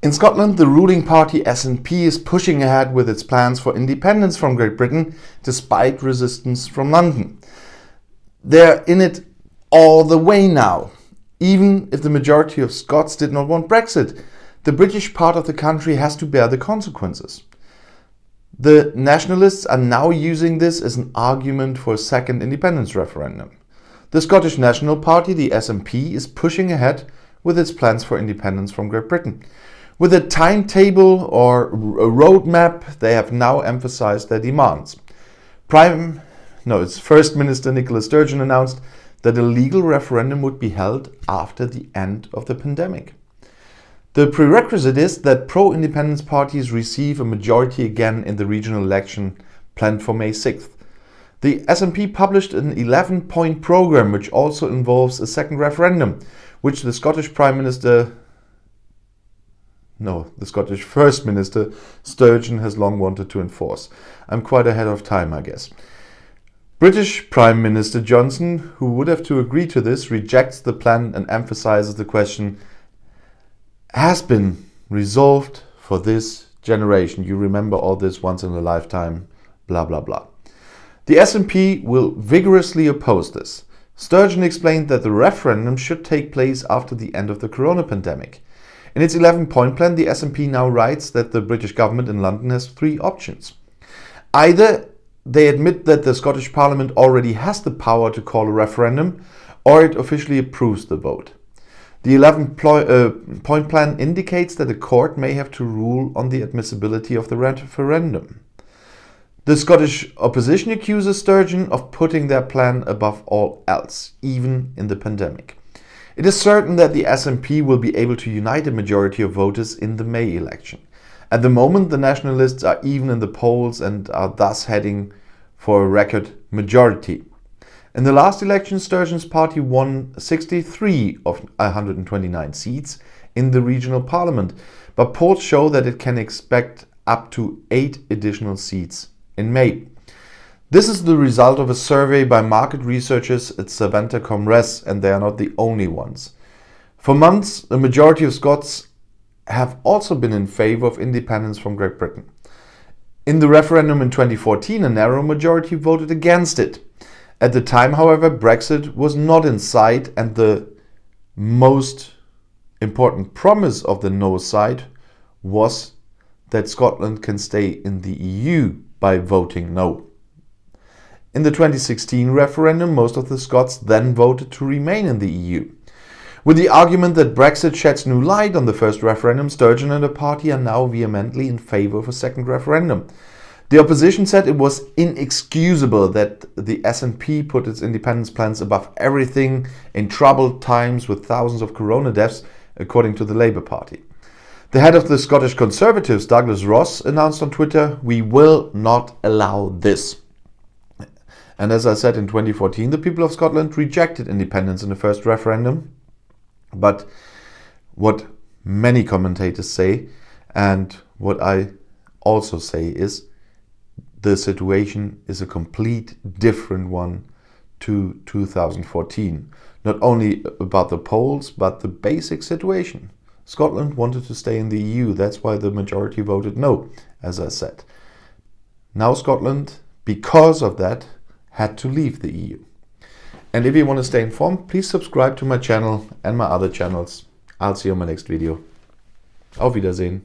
In Scotland, the ruling party SNP is pushing ahead with its plans for independence from Great Britain, despite resistance from London. They're in it all the way now. Even if the majority of Scots did not want Brexit, the British part of the country has to bear the consequences. The nationalists are now using this as an argument for a second independence referendum. The Scottish National Party, the SNP, is pushing ahead with its plans for independence from Great Britain. With a timetable or a roadmap, they have now emphasized their demands. First Minister Sturgeon announced that a legal referendum would be held after the end of the pandemic. The prerequisite is that pro-independence parties receive a majority again in the regional election planned for May 6th. The SNP published an 11-point program which also involves a second referendum, which the Scottish First Minister Sturgeon has long wanted to enforce. I'm quite ahead of time, I guess. British Prime Minister Johnson, who would have to agree to this, rejects the plan and emphasizes the question has been resolved for this generation. You remember all this once in a lifetime, blah, blah, blah. The SNP will vigorously oppose this. Sturgeon explained that the referendum should take place after the end of the corona pandemic. In its 11-point plan, the SNP now writes that the British government in London has three options. Either they admit that the Scottish Parliament already has the power to call a referendum, or it officially approves the vote. The 11-point plan indicates that a court may have to rule on the admissibility of the referendum. The Scottish opposition accuses Sturgeon of putting their plan above all else, even in the pandemic. It is certain that the SNP will be able to unite a majority of voters in the May election. At the moment, the nationalists are even in the polls and are thus heading for a record majority. In the last election, Sturgeon's party won 63 of 129 seats in the regional parliament, but polls show that it can expect up to 8 additional seats in May. This is the result of a survey by market researchers at Savanta Comres, and they are not the only ones. For months, a majority of Scots have also been in favor of independence from Great Britain. In the referendum in 2014, a narrow majority voted against it. At the time, however, Brexit was not in sight, and the most important promise of the no side was that Scotland can stay in the EU by voting no. In the 2016 referendum, most of the Scots then voted to remain in the EU. With the argument that Brexit sheds new light on the first referendum, Sturgeon and the party are now vehemently in favour of a second referendum. The opposition said it was inexcusable that the SNP put its independence plans above everything in troubled times with thousands of corona deaths, according to the Labour Party. The head of the Scottish Conservatives, Douglas Ross, announced on Twitter, "We will not allow this." And as I said, in 2014, the people of Scotland rejected independence in the first referendum. But what many commentators say, and what I also say, is the situation is a complete different one to 2014. Not only about the polls, but the basic situation. Scotland wanted to stay in the EU. That's why the majority voted no, as I said. Now Scotland, because of that, had to leave the EU. And if you want to stay informed, please subscribe to my channel and my other channels. I'll see you on my next video. Auf Wiedersehen.